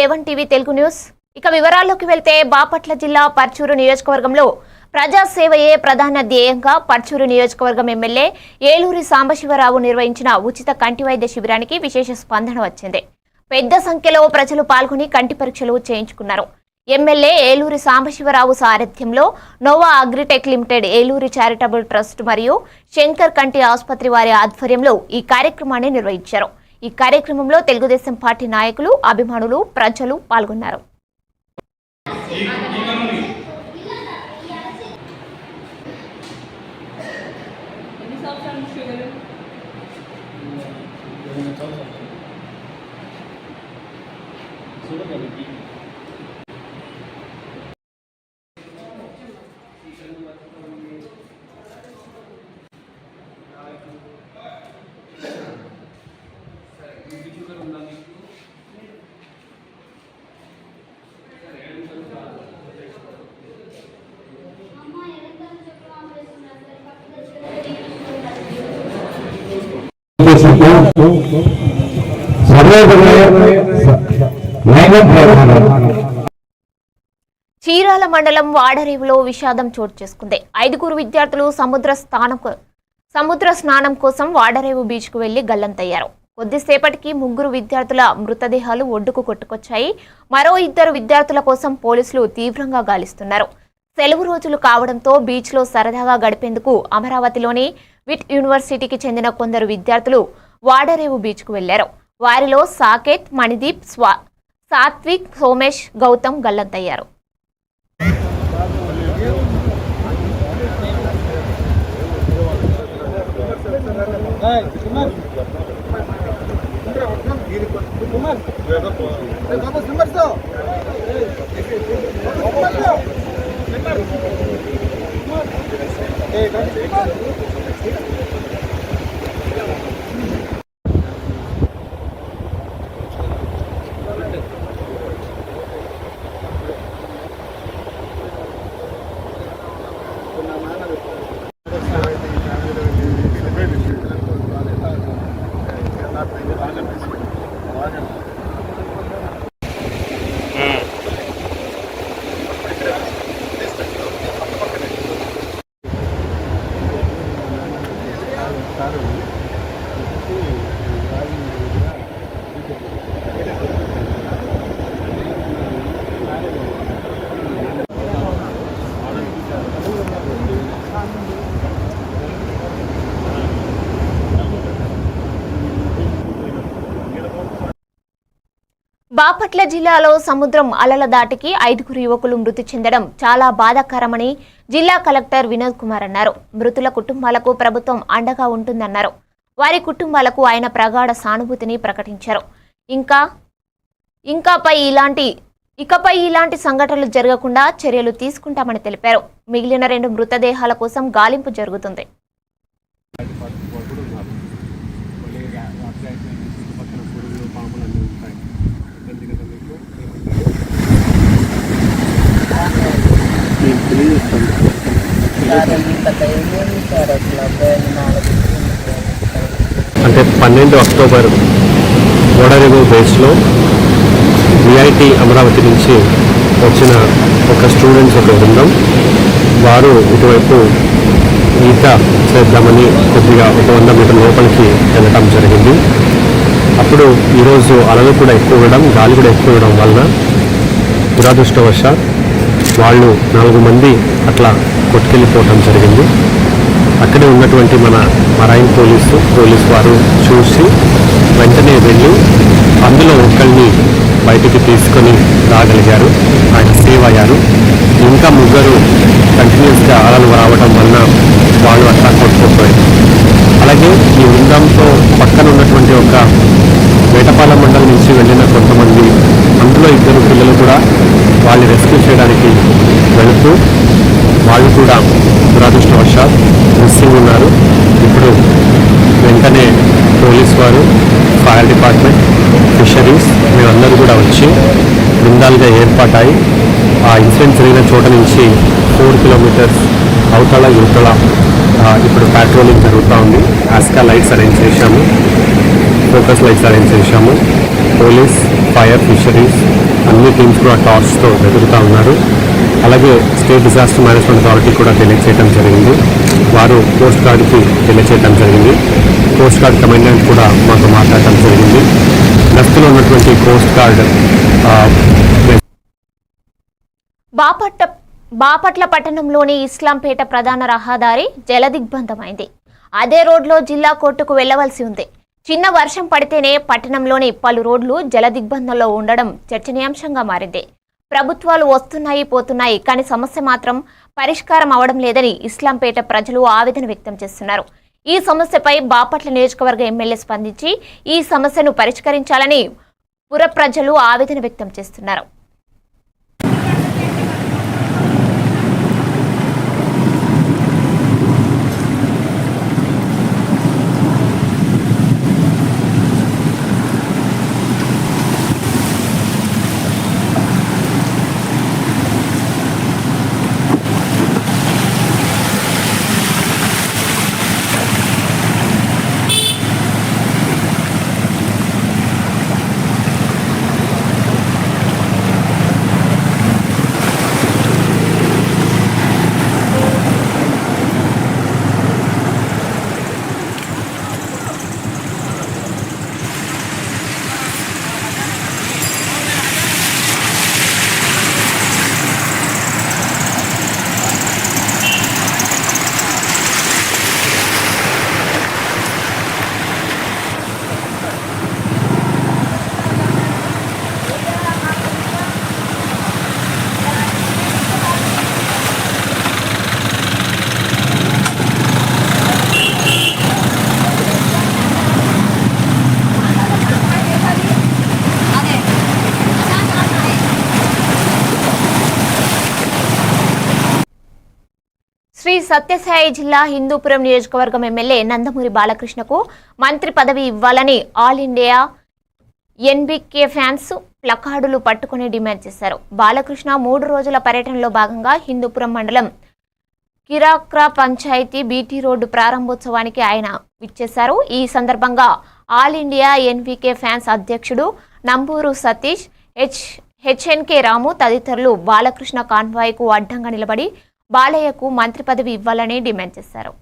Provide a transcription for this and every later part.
A1 TV Telugu news ఇక వివరాల్లోకి వెళ్తే బాపట్ల జిల్లా పర్చూరు నియోజకవర్గంలో ప్రజా సేవయే ప్రధాన ధ్యేయంగా పర్చూరు నియోజకవర్గం ఎమ్మెల్యే ఏలూరి సాంబశివరావు నిర్వహించిన ఉచిత కంటి వైద్య శిబిరానికి విశేష స్పందన వచ్చింది. పెద్ద సంఖ్యలో ప్రజలు పాల్గొని కంటి పరీక్షలు చేయించుకున్నారు. ఎమ్మెల్యే ఏలూరి సాంబశివరావు సారథ్యంలో Nova Agritech Limited, Eluri Charitable Trust మరియు శంకర్ కంటి ఆసుపత్రి వారి ఆధ్వర్యంలో ఈ కార్యక్రమాన్ని నిర్వహించారు. ఈ కార్యక్రమంలో తెలుగుదేశం పార్టీ నాయకులు, అభిమానులు, ప్రజలు పాల్గొన్నారు. చీరాల మండలం వాడరేవులో విషాదం చోటు చేసుకుంది. 5గురు విద్యార్థులు సముద్ర స్నానం కోసం వాడరేవు బీచ్ కు వెళ్లి గల్లంతయ్యారు. కొద్దిసేపటికి 3 విద్యార్థుల మృతదేహాలు ఒడ్డుకు కొట్టుకొచ్చాయి. మరో 2 విద్యార్థుల కోసం పోలీసులు తీవ్రంగా గాలిస్తున్నారు. సెలవు రోజులు కావడంతో బీచ్ లో సరదాగా గడిపేందుకు అమరావతిలోని విట్ యూనివర్సిటీకి చెందిన కొందరు విద్యార్థులు వాడరేవు బీచ్ కు వెళ్లారు. వారిలో సాకేత్, మణిదీప్, సాత్విక్, సోమేష్, గౌతమ్ గల్లంతయ్యారు. బాపట్ల జిల్లాలో సముద్రం అలల దాటికి 5గురు యువకులు మృతి చెందడం చాలా బాధాకరమని జిల్లా కలెక్టర్ వినోద్ కుమార్ అన్నారు. మృతుల కుటుంబాలకు ప్రభుత్వం అండగా ఉంటుందన్నారు. వారి కుటుంబాలకు ఆయన ప్రగాఢ సానుభూతిని ప్రకటించారు. ఇకపై ఇలాంటి సంఘటనలు జరగకుండా చర్యలు తీసుకుంటామని తెలిపారు. మిగిలిన 2 మృతదేహాల కోసం గాలింపు జరుగుతుంది. అంటే 12 అక్టోబర్ వాడరేవు బేస్లో విఐటి అమరావతి నుంచి వచ్చిన ఒక స్టూడెంట్స్ ఒక బృందం, వారు ఇటువైపు ఈత చేద్దామని కొద్దిగా ఒక 100 మీటర్ల లోపలికి వెళ్ళటం జరిగింది. అప్పుడు ఈరోజు అలలు కూడా ఎక్కువ ఇవ్వడం, గాలి కూడా ఎక్కువ ఇవ్వడం వలన దురదృష్టవశాత్ వాళ్ళు 4 మంది అట్లా కొట్టుకెళ్ళిపోవటం జరిగింది. అక్కడే ఉన్నటువంటి మన మరైన్ పోలీస్ వారు చూసి వెంటనే వెళ్ళి అందులో ఒకరిని బయటికి తీసుకొని రాగలిగారు. ఆయన సేవ్ అయ్యారు. ఇంకా 3 కంటిన్యూస్గా అలలు రావడం వలన వాళ్ళు అట్లా కొట్టుకుపోయారు. అలాగే ఈ బృందంతో పక్కన ఉన్నటువంటి ఒక వేటపాలెం మండలం నుంచి వెళ్ళిన కొంతమంది, అందులో 2 పిల్లలు కూడా వాళ్ళని రెస్క్యూ చేయడానికి వెళుతూ వాళ్ళు కూడా దురదృష్టవశాత్ మిస్సింగ్ ఉన్నారు. ఇప్పుడు వెంటనే పోలీస్ వారు, ఫైర్ డిపార్ట్మెంట్, ఫిషరీస్ మేమందరూ కూడా వచ్చి బృందాలుగా ఏర్పాటాయి ఆ ఇన్సిడెంట్ జరిగిన చోట నుంచి 4 కిలోమీటర్స్ అవతల యువతల ఇప్పుడు పెట్రోలింగ్ జరుగుతూ ఉంది. ఆస్కా లైట్స్ అరేంజ్ చేశాము, ఫోకస్ లైట్స్ అరేంజ్ చేశాము. పోలీస్, ఫైర్, ఫిషరీస్ అన్ని టీమ్స్ కూడా టార్చ్తో వెతుకుతూ ఉన్నారు. అలాగే స్టేట్ డిజాస్టర్ మేనేజ్మెంట్ అథారిటీ కూడా తెలియచేయడం జరిగింది. వారు కోస్ట్ గార్డ్కి తెలియచేయడం జరిగింది. కోస్ట్ గార్డ్ కమాండెంట్ కూడా మాతో మాట్లాడటం జరిగింది. గస్తులో ఉన్నటువంటి కోస్ట్ గార్డ్ బాపట్ల పట్టణంలోని ఇస్లాంపేట ప్రధాన రహదారి జలదిగ్బంధమైంది. అదే రోడ్లో జిల్లా కోర్టుకు వెళ్లవలసి ఉంది. చిన్న వర్షం పడితేనే పట్టణంలోని పలు రోడ్లు జలదిగ్బంధంలో ఉండడం చర్చనీయాంశంగా మారింది. ప్రభుత్వాలు వస్తున్నాయి పోతున్నాయి, కానీ సమస్య మాత్రం పరిష్కారం అవడం లేదని ఇస్లాంపేట ప్రజలు ఆవేదన వ్యక్తం చేస్తున్నారు. ఈ సమస్యపై బాపట్ల నియోజకవర్గ ఎమ్మెల్యే స్పందించి ఈ సమస్యను పరిష్కరించాలని పుర ప్రజలు ఆవేదన వ్యక్తం చేస్తున్నారు. శ్రీ సత్యసాయి జిల్లా హిందూపురం నియోజకవర్గం ఎమ్మెల్యే నందమూరి బాలకృష్ణకు మంత్రి పదవి ఇవ్వాలని ఆల్ ఇండియా ఎన్బీకే ఫ్యాన్స్ ప్లకార్డులు పట్టుకుని డిమాండ్ చేశారు. బాలకృష్ణ 3 రోజుల పర్యటనలో భాగంగా హిందూపురం మండలం కిరాక్రా పంచాయతీ బీటీ రోడ్డు ప్రారంభోత్సవానికి ఆయన విచ్చేశారు. ఈ సందర్భంగా ఆల్ ఇండియా ఎన్బీకే ఫ్యాన్స్ అధ్యక్షుడు నంబూరు సతీష్, హెచ్ఎన్కే రాము తదితరులు బాలకృష్ణ కాన్వాయ్కు అడ్డంగా నిలబడి బాలయ్యకు మంత్రి పదవి ఇవ్వాలని డిమాండ్ చేశారు.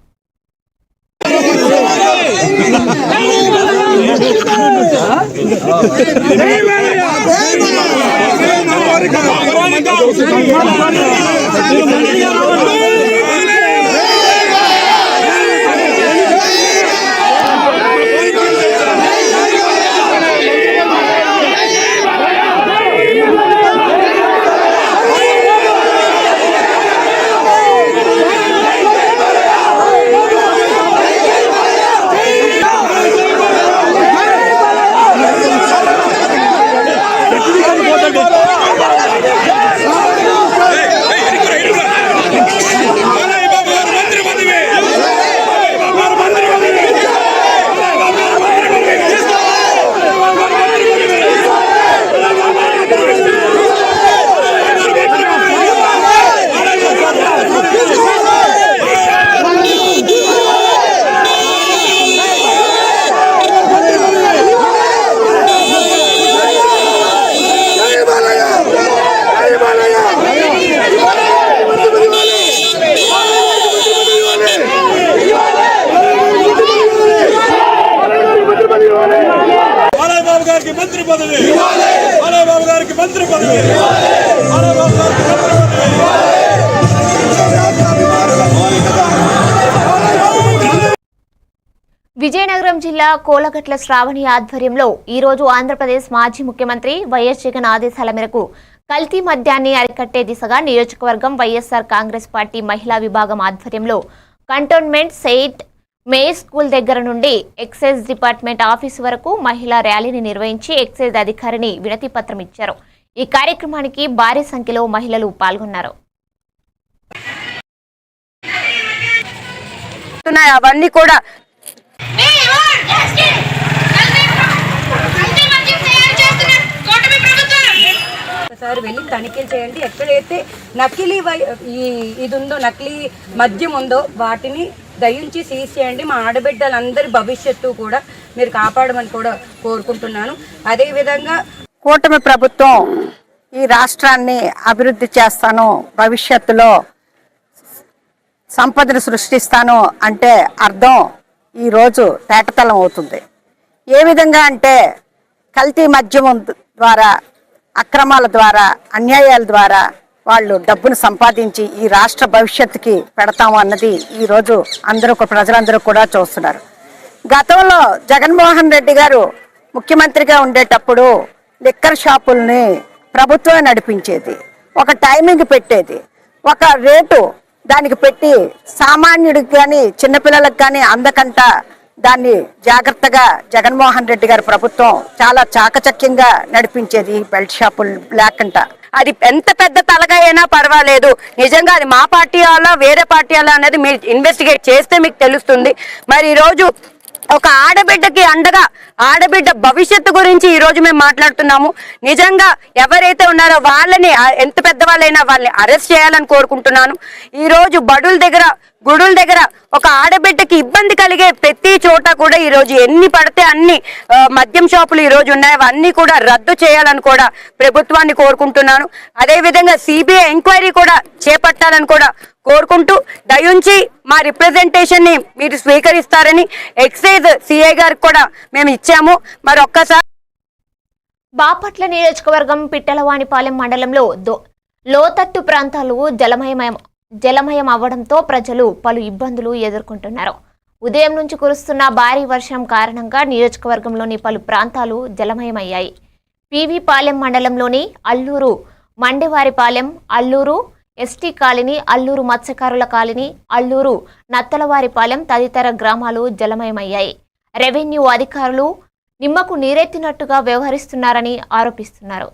విజయనగరం జిల్లా కోలగట్ల శ్రావణి ఆధ్వర్యంలో ఈ రోజు ఆంధ్రప్రదేశ్ మాజీ ముఖ్యమంత్రి వైఎస్ జగన్ ఆదేశాల మేరకు కల్తీ మద్యాన్ని అరికట్టే దిశగా నియోజకవర్గం వైఎస్ఆర్ కాంగ్రెస్ పార్టీ మహిళా విభాగం ఆధ్వర్యంలో కంటోన్మెంట్ సెయింట్ మేయర్ స్కూల్ దగ్గర నుండి ఎక్సైజ్ డిపార్ట్మెంట్ ఆఫీసు వరకు మహిళా ర్యాలీని నిర్వహించి ఎక్సైజ్ అధికారిని వినతి పత్రం ఇచ్చారు. ఈ కార్యక్రమానికి భారీ సంఖ్యలో మహిళలు పాల్గొన్నారు. అవన్నీ కూడా ఒకసారి వెళ్ళి తనిఖీలు చేయండి. ఎక్కడైతే నకిలీ ఇది ఉందో, నకిలీ మద్యం ఉందో వాటిని దయించి సీజ్ చేయండి. మా ఆడబిడ్డలందరి భవిష్యత్తు కూడా మీరు కాపాడమని కూడా కోరుకుంటున్నాను. అదేవిధంగా కూటమి ప్రభుత్వం ఈ రాష్ట్రాన్ని అభివృద్ధి చేస్తాను, భవిష్యత్తులో సంపదను సృష్టిస్తాను అంటే అర్థం ఈరోజు తేటతలం అవుతుంది. ఏ విధంగా అంటే కల్తీ మద్యం ద్వారా, అక్రమాల ద్వారా, అన్యాయాల ద్వారా వాళ్ళు డబ్బును సంపాదించి ఈ రాష్ట్ర భవిష్యత్తుకి పెడతాము అన్నది ఈరోజు ప్రజలందరూ కూడా చూస్తున్నారు. గతంలో జగన్మోహన్ రెడ్డి గారు ముఖ్యమంత్రిగా ఉండేటప్పుడు లిక్కర్ షాపుల్ని ప్రభుత్వమే నడిపించేది. ఒక టైమింగ్ పెట్టేది, ఒక రేటు దానికి పెట్టి సామాన్యుడికి కానీ చిన్నపిల్లలకు కానీ అందకంట దాన్ని జాగ్రత్తగా జగన్మోహన్ రెడ్డి గారి ప్రభుత్వం చాలా చాకచక్యంగా నడిపించేది. బెల్ట్ షాపులు లేకుండా అది ఎంత పెద్ద తలగా అయినా పర్వాలేదు, నిజంగా అది మా పార్టీ వాళ్ళ వేరే పార్టీ వాళ్ళ అనేది మీరు ఇన్వెస్టిగేట్ చేస్తే మీకు తెలుస్తుంది. మరి ఈరోజు ఒక ఆడబిడ్డకి అండగా, ఆడబిడ్డ భవిష్యత్తు గురించి ఈరోజు మేము మాట్లాడుతున్నాము. నిజంగా ఎవరైతే ఉన్నారో వాళ్ళని, ఎంత పెద్దవాళ్ళైనా వాళ్ళని అరెస్ట్ చేయాలని కోరుకుంటున్నాను. ఈరోజు బడుల దగ్గర, గుడుల దగ్గర ఒక ఆడబిడ్డకి ఇబ్బంది కలిగే ప్రతి చోట కూడా ఈరోజు ఎన్ని పడితే అన్ని మద్యం షాపులు ఈరోజు ఉన్నాయి, అవన్నీ కూడా రద్దు చేయాలని కూడా ప్రభుత్వాన్ని కోరుకుంటున్నాను. అదేవిధంగా సిబిఐ ఎంక్వైరీ కూడా చేపట్టాలని కూడా కోరుకుంటూ, దయుంచి మా రిప్రజెంటేషన్ ని మీరు స్వీకరిస్తారని ఎక్సైజ్ సిఐ గారికి కూడా మేము ఇచ్చాము. మరి ఒక్కసారి బాపట్ల నియోజకవర్గం పిట్టలవానిపాలెం మండలంలో లోతట్టు ప్రాంతాలు జలమయం అవ్వడంతో ప్రజలు పలు ఇబ్బందులు ఎదుర్కొంటున్నారు. ఉదయం నుంచి కురుస్తున్న భారీ వర్షం కారణంగా నియోజకవర్గంలోని పలు ప్రాంతాలు జలమయమయ్యాయి. పివి పాలెం మండలంలోని అల్లూరు మండెవారిపాలెం, అల్లూరు ఎస్టీ కాలనీ, అల్లూరు మత్స్యకారుల కాలనీ, అల్లూరు నత్తలవారిపాలెం తదితర గ్రామాలు జలమయమయ్యాయి. రెవెన్యూ అధికారులు నిమ్మకు నీరెత్తినట్టుగా వ్యవహరిస్తున్నారని ఆరోపిస్తున్నారు.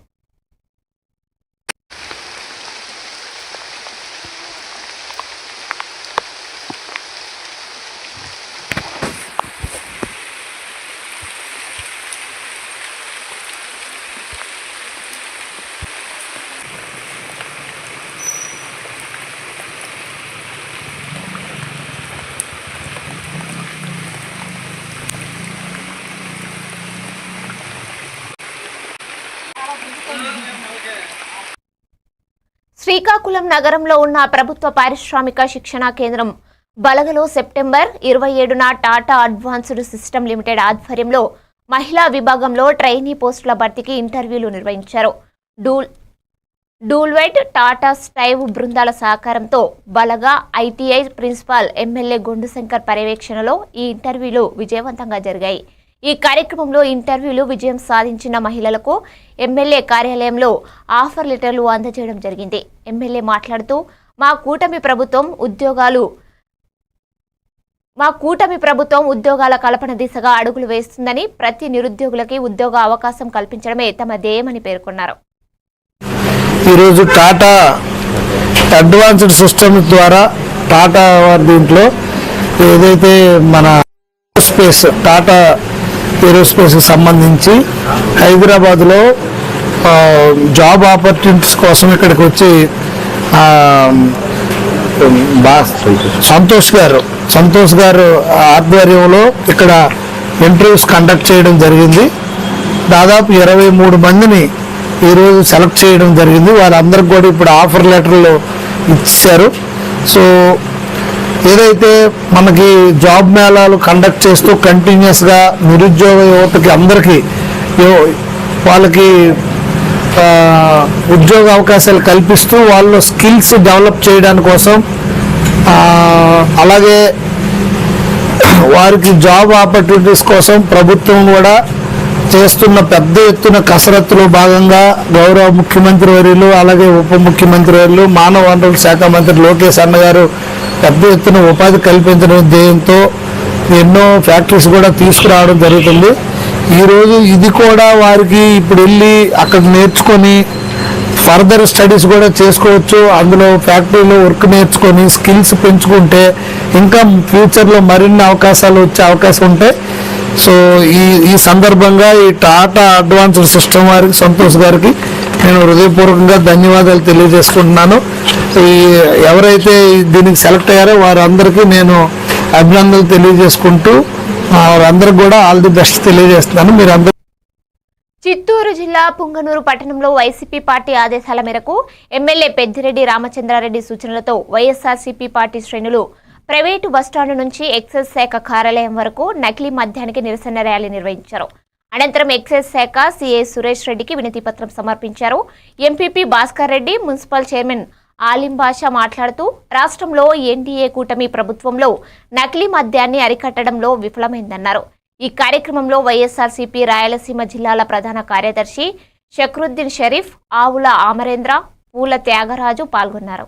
శ్రీకాకుళం నగరంలో ఉన్న ప్రభుత్వ పారిశ్రామిక శిక్షణా కేంద్రం బలగలో సెప్టెంబర్ 27న టాటా అడ్వాన్స్డ్ సిస్టమ్ లిమిటెడ్ ఆధ్వర్యంలో మహిళా విభాగంలో ట్రైనీ పోస్టుల భర్తీకి ఇంటర్వ్యూలు నిర్వహించారు. డూల్వెట్, టాటా స్టైవ్ బృందాల సహకారంతో బలగా ఐటీఐ ప్రిన్సిపాల్ ఎమ్మెల్యే గొండుశంకర్ పర్యవేక్షణలో ఈ ఇంటర్వ్యూలు విజయవంతంగా జరిగాయి. ఈ కార్యక్రమంలో ఇంటర్వ్యూలు విజయం సాధించిన మహిళలకు ఎమ్మెల్యే కార్యాలయంలో ఆఫర్ లెటర్లు అందజేయడం జరిగింది. ఎమ్మెల్యే మాట్లాడుతూ మా కూటమి ప్రభుత్వం ఉద్యోగాల కల్పన దిశగా అడుగులు వేస్తుందని, ప్రతి నిరుద్యోగులకి ఉద్యోగ అవకాశం కల్పించడమే తమ ధ్యేయమని పేర్కొన్నారు. ఈరోజు టాటా అడ్వాన్స్డ్ సిస్టమ్ ద్వారా టాటా దీంట్లో ఏదైతే మన స్పేస్ టాటా ఏరోస్పేస్కి సంబంధించి హైదరాబాద్లో జాబ్ ఆపర్చునిటీస్ కోసం ఇక్కడికి వచ్చి సంతోష్ గారు ఆధ్వర్యంలో ఇక్కడ ఇంటర్వ్యూస్ కండక్ట్ చేయడం జరిగింది. దాదాపు 23 మందిని ఈరోజు సెలెక్ట్ చేయడం జరిగింది. వాళ్ళందరికీ కూడా ఇప్పుడు ఆఫర్ లెటర్లు ఇచ్చారు. సో ఏదైతే మనకి జాబ్ మేళాలు కండక్ట్ చేస్తూ కంటిన్యూస్గా నిరుద్యోగ యువతకి అందరికీ వాళ్ళకి ఉద్యోగ అవకాశాలు కల్పిస్తూ వాళ్ళు స్కిల్స్ డెవలప్ చేయడానికి కోసం, అలాగే వారికి జాబ్ ఆపర్చునిటీస్ కోసం ప్రభుత్వం కూడా చేస్తున్న పెద్ద ఎత్తున కసరత్తులో భాగంగా గౌరవ ముఖ్యమంత్రి వర్యులు, అలాగే ఉప ముఖ్యమంత్రి వర్యులు, మానవ వనరుల శాఖ మంత్రి లోకేష్ అన్న గారు పెద్ద ఎత్తున ఉపాధి కల్పించడం ధ్యేయంతో ఎన్నో ఫ్యాక్టరీస్ కూడా తీసుకురావడం జరుగుతుంది. ఈరోజు ఇది కూడా వారికి ఇప్పుడు వెళ్ళి అక్కడ నేర్చుకొని ఫర్దర్ స్టడీస్ కూడా చేసుకోవచ్చు. అందులో ఫ్యాక్టరీలో వర్క్ నేర్చుకొని స్కిల్స్ పెంచుకుంటే ఇంకా ఫ్యూచర్లో మరిన్ని అవకాశాలు వచ్చే అవకాశం ఉంటాయి. సో ఈ సందర్భంగా ఈ టాటా అడ్వాన్స్డ్ సిస్టమ్ వారికి, సంతోష్ గారికి నేను హృదయపూర్వకంగా ధన్యవాదాలు తెలియజేసుకుంటున్నాను. ఎవరైతే దీనికి సెలెక్ట్ అయ్యారో వారందరికీ నేను అభినందనలు తెలియజేసుకుంటూ అందరికి కూడా ఆల్ ది బెస్ట్ తెలియజేస్తున్నాను. మీరు అందరూ చిత్తూరు జిల్లా పుంగనూరు పట్టణంలో వైసీపీ పార్టీ ఆదేశాల మేరకు ఎమ్మెల్యే పెద్దిరెడ్డి రామచంద్రారెడ్డి సూచనలతో వైఎస్ఆర్సీపీ పార్టీ శ్రేణులు ప్రైవేటు బస్టాండు నుంచి ఎక్సైజ్ శాఖ కార్యాలయం వరకు నకిలీ మద్యానికి నిరసన ర్యాలీ నిర్వహించారు. అనంతరం ఎక్సైజ్ శాఖ సీఏ సురేష్ రెడ్డికి వినతి పత్రం సమర్పించారు. MPP Bhaskar Reddy, municipal chairman Alim Basha మాట్లాడుతూ రాష్ట్రంలో ఎన్డీఏ కూటమి ప్రభుత్వంలో నకిలీ మద్యాన్ని అరికట్టడంలో విఫలమైందన్నారు. ఈ కార్యక్రమంలో వైఎస్ఆర్సీపీ రాయలసీమ జిల్లాల ప్రధాన కార్యదర్శి షక్రుద్దీన్ షరీఫ్, ఆవుల అమరేంద్ర, పూల త్యాగరాజు పాల్గొన్నారు.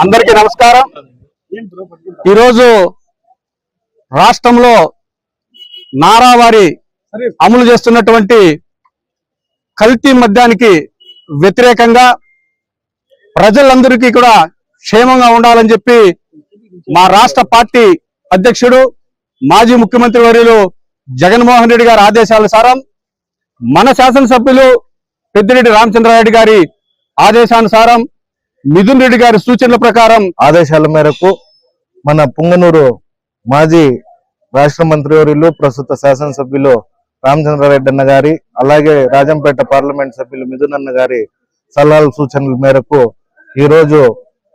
అందరికీ నమస్కారం. ఈరోజు రాష్ట్రంలో నారావారి అమలు చేస్తున్నటువంటి కల్తీ మద్యానికి వ్యతిరేకంగా ప్రజలందరికీ కూడా క్షేమంగా ఉండాలని చెప్పి మా రాష్ట్ర పార్టీ అధ్యక్షుడు మాజీ ముఖ్యమంత్రి వర్యులు జగన్మోహన్ రెడ్డి గారి ఆదేశానుసారం మన శాసనసభ్యులు పెద్దిరెడ్డి రామచంద్రారెడ్డి గారి ఆదేశానుసారం మిథున్ రెడ్డి గారి సూచనల ప్రకారం ఆదేశాల మేరకు మన పుంగనూరు మాజీ రాష్ట్ర మంత్రివర్యులు ప్రస్తుత శాసనసభ్యులు రామచంద్రారెడ్డి అన్న గారి అలాగే రాజంపేట పార్లమెంట్ సభ్యులు మిథున్ అన్న గారి సలహాల సూచనల మేరకు ఈరోజు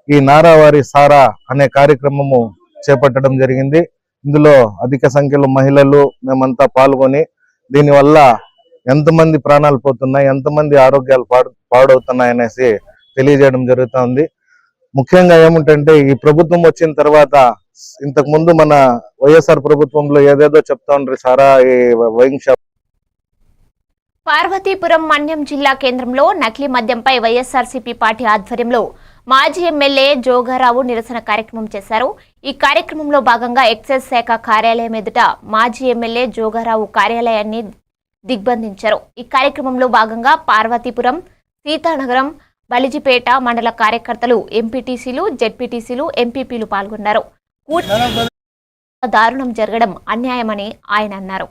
ఈ నారావారి సారా అనే కార్యక్రమము చేపట్టడం జరిగింది. ఇందులో అధిక సంఖ్యలో మహిళలు మేమంతా పాల్గొని దీనివల్ల ఎంతమంది ప్రాణాలు పోతున్నాయి, ఎంతమంది ఆరోగ్యాలు పాడవుతున్నాయి అనేసి తెలియజేయడం జరుగుతుంది. ముఖ్యంగా ఏమిటంటే ఈ ప్రభుత్వం వచ్చిన తర్వాత ఇంతకు ముందు మన వైఎస్ఆర్ ప్రభుత్వంలో ఏదేదో చెప్తా ఉంటారు సారా ఈ వైన్ షాప్. పార్వతీపురం మన్యం జిల్లా కేంద్రంలో నకిలీ మద్యంపై వైఎస్ఆర్సీపీ పార్టీ ఆధ్వర్యంలో మాజీ ఎమ్మెల్యే జోగారావు నిరసన కార్యక్రమం చేశారు. ఈ కార్యక్రమంలో భాగంగా ఎక్సైజ్ శాఖ కార్యాలయం ఎదుట మాజీ ఎమ్మెల్యే జోగారావు కార్యాలయాన్ని దిగ్బంధించారు. ఈ కార్యక్రమంలో భాగంగా పార్వతీపురం, సీతానగరం, బలిజిపేట మండల కార్యకర్తలు, ఎంపీటీసీలు, జెడ్పీటీసీలు, ఎంపీపీలు పాల్గొన్నారు. దారుణం జరగడం అన్యాయమని ఆయన అన్నారు.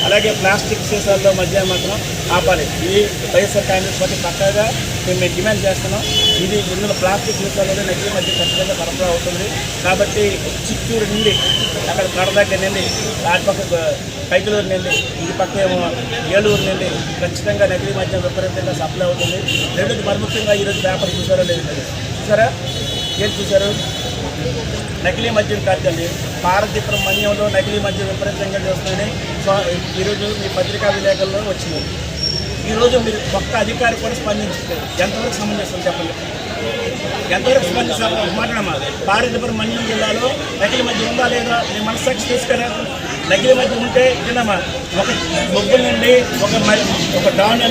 అలాగే ప్లాస్టిక్ సీసాల్లో మద్యం మాత్రం ఆపాలి. ఇది వైఎస్ఆర్ కాంగ్రెస్ పార్టీ పక్కాగా మేము డిమాండ్ చేస్తున్నాం. ఇది ఇందులో ప్లాస్టిక్ సీసాల్లో నకిలీ మద్యం ఖచ్చితంగా సరఫరా అవుతుంది. కాబట్టి చిత్తూరు నుండి అక్కడ కడ దగ్గర నుండి అటుపక్క కైకలూరు నుండి ఇది పక్క ఏమో ఏలూరు నుండి ఖచ్చితంగా నకిలీ మద్యం విపరీతంగా సప్లై అవుతుంది. రెండోది మరి ముఖ్యంగా ఈరోజు పేపర్ చూసారో లేదు చూసారా, ఏం చూశారు? నకిలీ మద్యం కార్యాన్ని పార్వతీపురం మన్యంలో నకిలీ మద్యం విపరీతంగా చేస్తుందని ఈరోజు మీ పత్రికా విలేకరుల్లో వచ్చింది. ఈరోజు మీరు ఒక్క అధికారి కూడా స్పందించారు. ఎంతవరకు సమంజసం చెప్పండి, ఎంతవరకు స్పందిస్తారు? మాట్లాడమా పార్వతీపురం మన్యం జిల్లాలో నకిలీ మద్యం ఉందా లేదా? మీ మనస్సాక్షి తీసుకురా. నకిలీ మద్యం ఉంటే తినమా ఒక బొగ్గుల నుండి ఒక డాన్.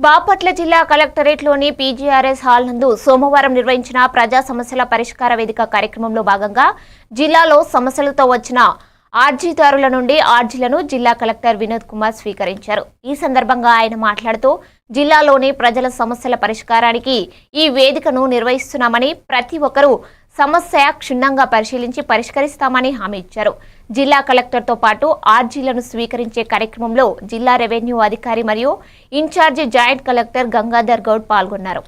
బాపట్ల జిల్లా కలెక్టరేట్లోని పీజీఆర్ఎస్ హాల్ నందు సోమవారం నిర్వహించిన ప్రజా సమస్యల పరిష్కార వేదిక కార్యక్రమంలో భాగంగా జిల్లాలో సమస్యలతో వచ్చిన ఆర్జీదారుల నుండి ఆర్జీలను జిల్లా కలెక్టర్ వినోద్ కుమార్ స్వీకరించారు. ఈ సందర్భంగా ఆయన మాట్లాడుతూ జిల్లాలోని ప్రజల సమస్యల పరిష్కారానికి ఈ వేదికను నిర్వహిస్తున్నామని, ప్రతి ఒక్కరూ సమస్య క్షుణ్ణంగా పరిశీలించి పరిష్కరిస్తామని హామీ ఇచ్చారు. జిల్లా కలెక్టర్తో పాటు ఆర్జీలను స్వీకరించే కార్యక్రమంలో జిల్లా రెవెన్యూ అధికారి మరియు incharge joint collector Gangadhar Goud పాల్గొన్నారు.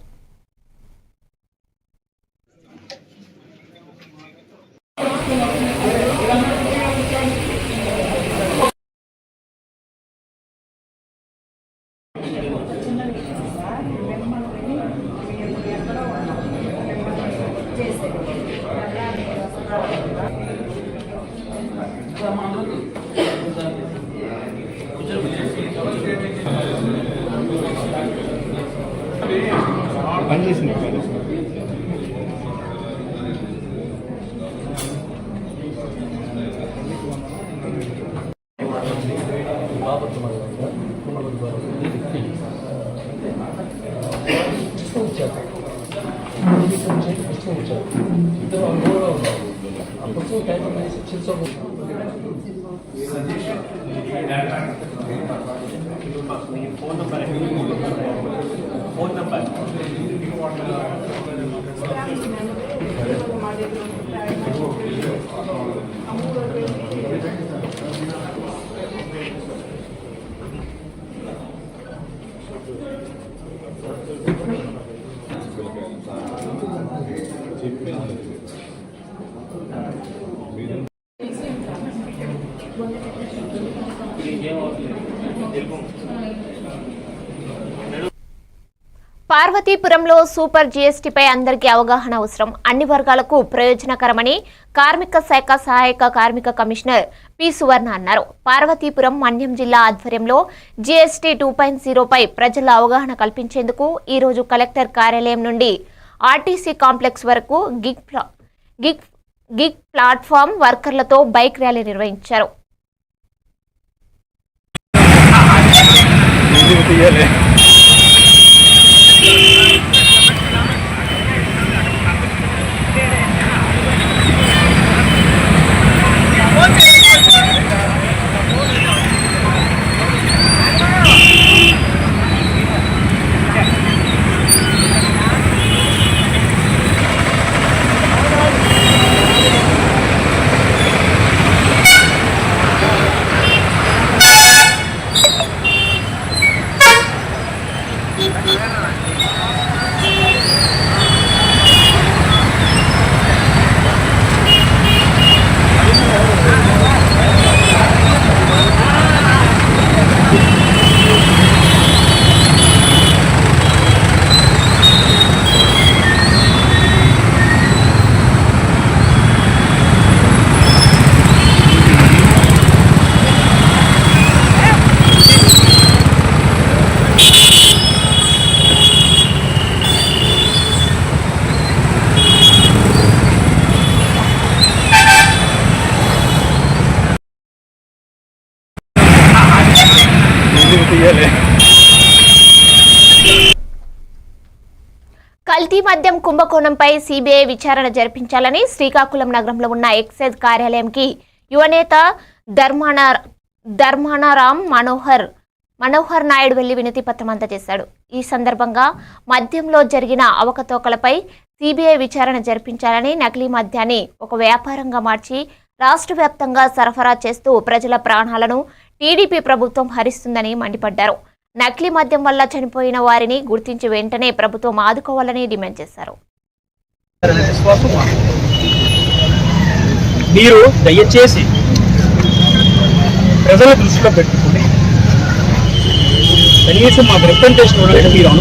పార్వతీపురంలో సూపర్ జీఎస్టీపై అందరికీ అవగాహన అవసరం, అన్ని వర్గాలకు ప్రయోజనకరమని కార్మిక శాఖ సహాయక కార్మిక కమిషనర్ పి సువర్ణ అన్నారు. పార్వతీపురం మన్యం జిల్లా ఆధ్వర్యంలో జీఎస్టీ 2.0పై ప్రజల అవగాహన కల్పించేందుకు ఈ రోజు కలెక్టర్ కార్యాలయం నుండి ఆర్టీసీ కాంప్లెక్స్ వరకు గిగ్ ప్లాట్ఫామ్ వర్కర్లతో బైక్ ర్యాలీ నిర్వహించారు. కల్తీ మద్యం కుంభకోణంపై సిబిఐ విచారణ జరిపించాలని శ్రీకాకుళం నగరంలో ఉన్న ఎక్సైజ్ కార్యాలయంకి యువనేత ధర్మానారాం మనోహర్ నాయుడు వెళ్లి వినతి పత్రం అందజేశాడు. ఈ సందర్భంగా మద్యంలో జరిగిన అవకతవకలపై సిబిఐ విచారణ జరిపించాలని, నకిలీ మద్యాన్ని ఒక వ్యాపారంగా మార్చి రాష్ట్ర వ్యాప్తంగా సరఫరా చేస్తూ ప్రజల ప్రాణాలను టీడీపీ ప్రభుత్వం హరిస్తుందని మండిపడ్డారు. నకిలీ మద్యం వల్ల చనిపోయిన వారిని గుర్తించి వెంటనే ప్రభుత్వం ఆదుకోవాలని డిమాండ్ చేశారు. మీరు దయచేసి ప్రజల దృష్టిలో పెట్టుకుని కనీసం మాకు రిప్రజెంటేషన్ ఇవ్వాలని మీరు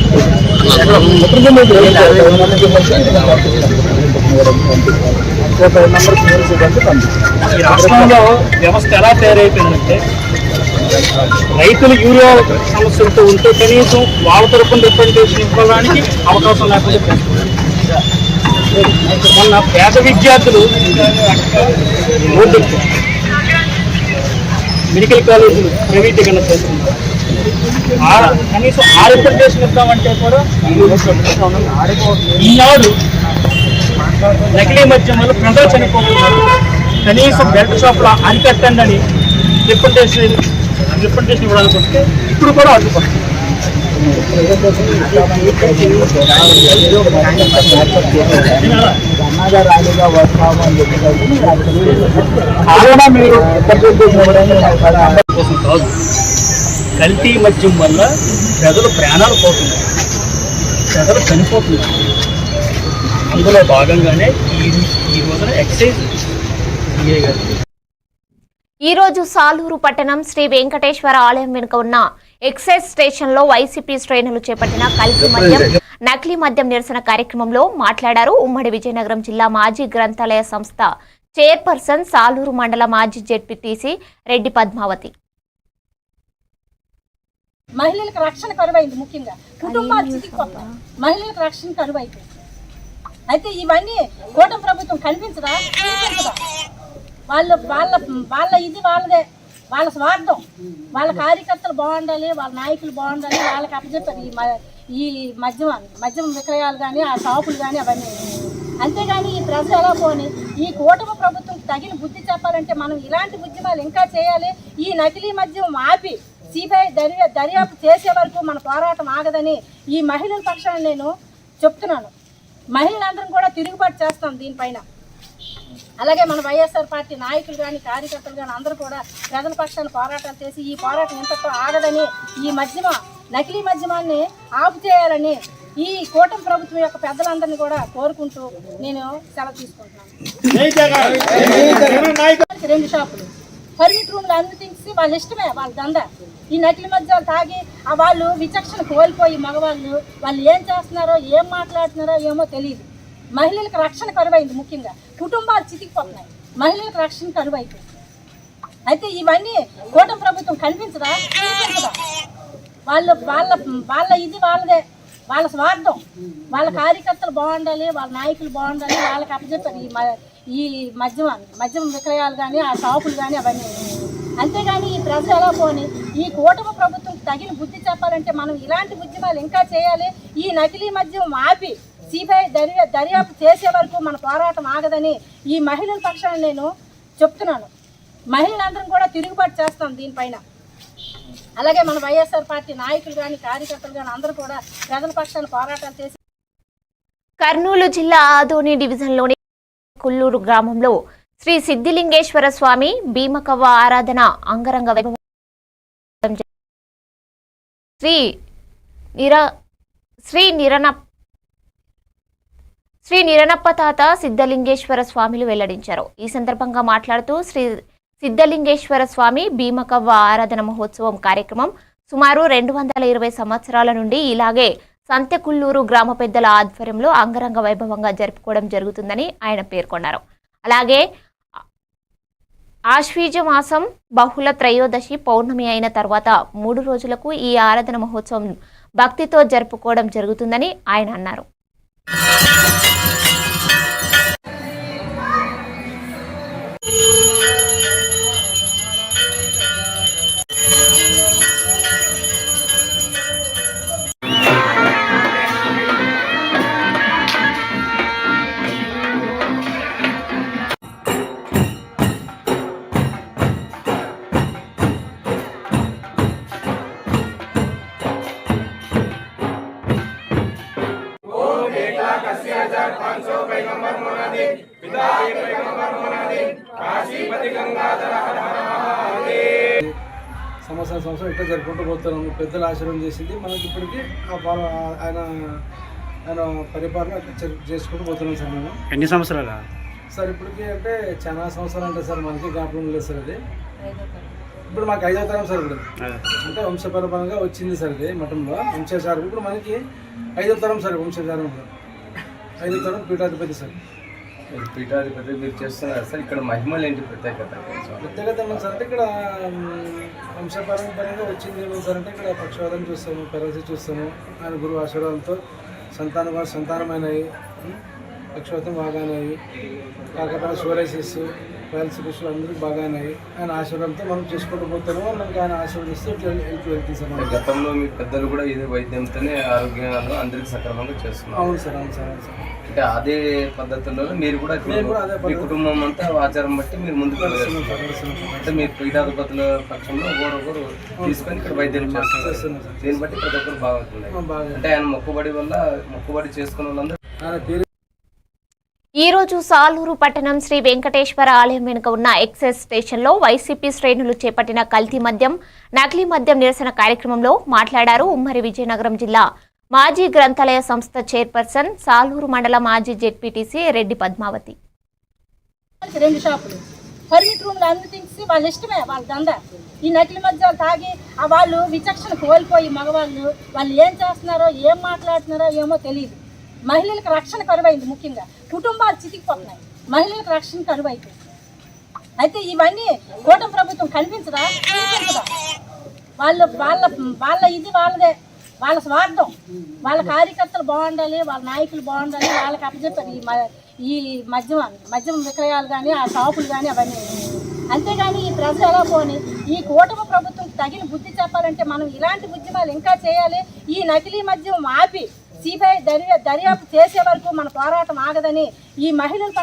ఈ రాష్ట్రంలో వ్యవస్థ ఎలా తయారైపోయిందంటే రైతులు యూరియా సమస్యలతో ఉంటే కనీసం వాళ్ళ తరపున రిప్రజెంటేషన్ ఇవ్వడానికి అవకాశం లేకుండా మొన్న పేద విద్యార్థులు మెడికల్ కాలేజీలు ప్రైవేటీకరణ చేస్తున్నారు. కనీసం ఆ రిప్రజెంటేషన్ ఇద్దామంటే కూడా ఈనాడు నకిలీ మద్యం వల్ల ప్రజలు చనిపోతున్నారు. కనీసం బెల్ట్ షాప్లో అరికట్టండి అని రిప్రజెంటేషన్ ఇవ్వడానికి వస్తే ఇప్పుడు కూడా అడ్డుపడుతుంది. కోసం కాదు, కల్తీ మద్యం వల్ల ప్రజలు ప్రాణాలు పోతున్నారు, ప్రజలు చనిపోతున్నారు. అందులో భాగంగానే ఈ రోజున ఎక్సైజ్ ఈ రోజు సాలూరు పట్టణం శ్రీ వెంకటేశ్వర ఆలయం వెనుక ఉన్న ఎక్సైజ్ స్టేషన్ లో వైసీపీ శ్రేణులు చేపట్టిన కల్తీ మద్యం, నకిలీ మద్యం నిరసన కార్యక్రమంలో మాట్లాడారు ఉమ్మడి విజయనగరం జిల్లా మాజీ గ్రంథాలయ సంస్థ చైర్పర్సన్ సాలూరు మండల మాజీ జెడ్పీటీసీ రెడ్డి పద్మావతి. మహిళలకు రక్షణ కరువైంది, ముఖ్యంగా కుటుంబాలు చితికిపోతాయి, మహిళలకు రక్షణ కరువైపోయింది. అయితే ఇవన్నీ కూటమి ప్రభుత్వం కనిపించదా? వాళ్ళ వాళ్ళ వాళ్ళ ఇది వాళ్ళదే, వాళ్ళ స్వార్థం. వాళ్ళ కార్యకర్తలు బాగుండాలి, వాళ్ళ నాయకులు బాగుండాలి, వాళ్ళకి అప్పచెప్పారు ఈ మద్యం విక్రయాలు కానీ, ఆ షాపులు కానీ అవన్నీ. అంతేగాని ఈ ప్రజలు ఎలా పోని ఈ కూటమి ప్రభుత్వం తగిన బుద్ధి చెప్పాలంటే మనం ఇలాంటి ఉద్యమాలు ఇంకా చేయాలి. ఈ నకిలీ మద్యం ఆపి సిబిఐ దర్యాప్తు చేసే వరకు మన పోరాటం ఆగదని ఈ మహిళల పక్షాన్ని నేను చెప్తున్నాను. మహిళలందరం కూడా తిరుగుబాటు చేస్తాం దీనిపైన. అలాగే మన వైఎస్ఆర్ పార్టీ నాయకులు కానీ, కార్యకర్తలు కానీ అందరూ కూడా ప్రజల పక్షాన్ని పోరాటాలు చేసి ఈ పోరాటం ఇంతతో ఆగదని, ఈ నకిలీ మద్యమాన్ని ఆపు చేయాలని ఈ కూటమి ప్రభుత్వం యొక్క పెద్దలందరినీ కూడా కోరుకుంటూ నేను సెలవు తీసుకుంటున్నాను. 2 షాపులు పర్మిట్ రూమ్లు అనుమతించి వాళ్ళ ఇష్టమే, వాళ్ళ దందా. ఈ నకిలీ మద్యాలు తాగి వాళ్ళు విచక్షణ కోల్పోయి మగవాళ్ళు వాళ్ళు ఏం చేస్తున్నారో, ఏం మాట్లాడుతున్నారో ఏమో తెలియదు. మహిళలకు రక్షణ కరువైంది, ముఖ్యంగా కుటుంబాలు చితికిపోతున్నాయి, మహిళలకు రక్షణ కరువైపోయింది. అయితే ఇవన్నీ కూటమి ప్రభుత్వం కనిపించదా? వాళ్ళ వాళ్ళ వాళ్ళ ఇది వాళ్ళదే, వాళ్ళ స్వార్థం. వాళ్ళ కార్యకర్తలు బాగుండాలి, వాళ్ళ నాయకులు బాగుండాలి, వాళ్ళకి అప్పచెప్పారు ఈ మద్యం విక్రయాలు కానీ, ఆ షాపులు కానీ అవన్నీ. అంతేగాని ఈ ప్రజలు ఎలా పోని ఈ కూటమి ప్రభుత్వం తగిన బుద్ధి చెప్పాలంటే మనం ఇలాంటి ఉద్యమాలు ఇంకా చేయాలి. ఈ నకిలీ మద్యం ఆపి సిబిఐ దర్యాప్తు చేసే వరకు మన పోరాటం ఆగదని ఈ మహిళల పక్షాన్ని నేను చెప్తున్నాను. మహిళలందరం కూడా తిరుగుబాటు చేస్తాం దీనిపైన. అలాగే మన వైఎస్ఆర్ పార్టీ నాయకులు కానీ, కార్యకర్తలు కానీ అందరూ కూడా ప్రజల పక్షాన్ని పోరాటాలు చేసి. కర్నూలు జిల్లా ఆదోని డివిజన్లోని కుల్లూరు గ్రామంలో శ్రీ సిద్ధిలింగేశ్వర స్వామి భీమకవ్వ ఆరాధన అంగరంగ వైభవం శ్రీ నిరనప్ప తాత సిద్ధలింగేశ్వర స్వామిలు వెల్లడించారు. ఈ సందర్భంగా మాట్లాడుతూ శ్రీ సిద్ధలింగేశ్వర స్వామి భీమకవ్వ ఆరాధన మహోత్సవం కార్యక్రమం సుమారు 220 సంవత్సరాల నుండి ఇలాగే సంతెకుల్లూరు గ్రామ పెద్దల ఆధ్వర్యంలో అంగరంగ వైభవంగా జరుపుకోవడం జరుగుతుందని ఆయన పేర్కొన్నారు. అలాగే ఆశ్వీజ మాసం బహుళ త్రయోదశి పౌర్ణమి అయిన తర్వాత 3 రోజులకు ఈ ఆరాధన మహోత్సవం భక్తితో జరుపుకోవడం జరుగుతుందని ఆయన అన్నారు. సంవత్సరం ఇట్లా జరుపుకుంటూ పోతున్నాము. పెద్దలు ఆశీర్వాదం చేసింది మనకి ఇప్పటికీ ఆయన పరిపాలన చేసుకుంటూ పోతున్నాం సార్. మేము ఎన్ని సంవత్సరాలు సార్ ఇప్పటికీ అంటే చాలా సంవత్సరాలు అంటే సార్ మనకి జ్ఞాపకం లేదు సార్. అది ఇప్పుడు మాకు 5వ తరం సార్. ఇప్పుడు అంటే వంశపరపరంగా వచ్చింది సార్ ఇది మఠంలో వంశాచారం. ఇప్పుడు మనకి 5వ తరం సార్ వంశాచారంలో 5వ తరం పీఠాధిపతి సార్. పీఠాధిపతి మీరు చేస్తున్నారు సార్. ఇక్కడ మహిమలు ఏంటి ప్రత్యేకత ఏమన్నా సార్ అంటే ఇక్కడ వంశపరంపరంగా వచ్చింది ఏమో సార్ అంటే ఇక్కడ పక్షవాదం చూస్తాము, పెరసి చూస్తాము. ఆయన గురువు ఆశీర్వాదంతో సంతానమైనవి, పక్షవాతం బాగానేవి, కాకపోతే సోరైసిస్, పాలసిస్ అందరికీ బాగానేవి. ఆయన ఆశీర్వాదంతో మనం చేసుకుంటూ పోతాము. మనకి ఆయన ఆశీర్వదిస్తూ వెళ్తుంది సార్. గతంలో మీ పెద్దలు కూడా ఇదే వైద్యంతోనే ఆరోగ్యంగా అందరికీ సక్రమంగా చేస్తున్నారు. అవును సార్, అవును సార్, అవును సార్. అంటే అదే పద్ధతుల్లో మీరు కూడా మీ కుటుంబం అంతా ఆచారం బట్టి మీరు ముందుకు అంటే మీ పీఠాధిపతుల పక్షంలో ఒకరు తీసుకొని ఇక్కడ వైద్యం చేస్తున్నారు. దీన్ని బట్టి ప్రతి ఒక్కరు బాగుంటుంది. అంటే ఆయన మొక్కుబడి చేసుకున్న వాళ్ళందరూ. ఈ రోజు సాలూరు పట్టణం శ్రీ వెంకటేశ్వర ఆలయం వెనుక ఉన్న ఎక్సైజ్ స్టేషన్లో వైసీపీ శ్రేణులు చేపట్టిన కల్తీ మద్యం, నకిలీ మద్యం నిరసన కార్యక్రమంలో మాట్లాడారు ఉమ్మడి విజయనగరం జిల్లా మాజీ గ్రంథాలయ సంస్థ చైర్పర్సన్ సాలూరు మండల మాజీ జెడ్పీటీసీ రెడ్డి పద్మావతి. 2 షాపులు పర్మిట్ రూమ్లు అనుమతించి వాళ్ళ ఇష్టమే, వాళ్ళ దందా. ఈ నకిలీ మద్యాలు తాగి వాళ్ళు విచక్షణ కోల్పోయి మగవాళ్ళు వాళ్ళు ఏం చేస్తున్నారో, ఏం మాట్లాడుతున్నారో ఏమో తెలియదు. మహిళలకు రక్షణ కరువైంది, ముఖ్యంగా కుటుంబాలు చితికిపోతున్నాయి, మహిళలకు రక్షణ కరువైపోయింది. అయితే ఇవన్నీ కూటమి ప్రభుత్వం కనిపించదా? వాళ్ళ ఇది వాళ్ళదే, వాళ్ళ స్వార్థం. వాళ్ళ కార్యకర్తలు బాగుండాలి, వాళ్ళ నాయకులు బాగుండాలి, వాళ్ళకి అప్పచెప్పారు ఈ మద్యం విక్రయాలు కానీ, ఆ షాపులు కానీ అవన్నీ. అంతేగాని ఈ ప్రజలు ఎలా పోని ఈ కూటమి ప్రభుత్వం తగిన బుద్ధి చెప్పాలంటే మనం ఇలాంటి ఉద్యమాలు ఇంకా చేయాలి. ఈ నకిలీ మద్యం ఆపి సిబిఐ దర్యాప్తు చేసే వరకు మన పోరాటం ఆగదని ఈ మహిళలు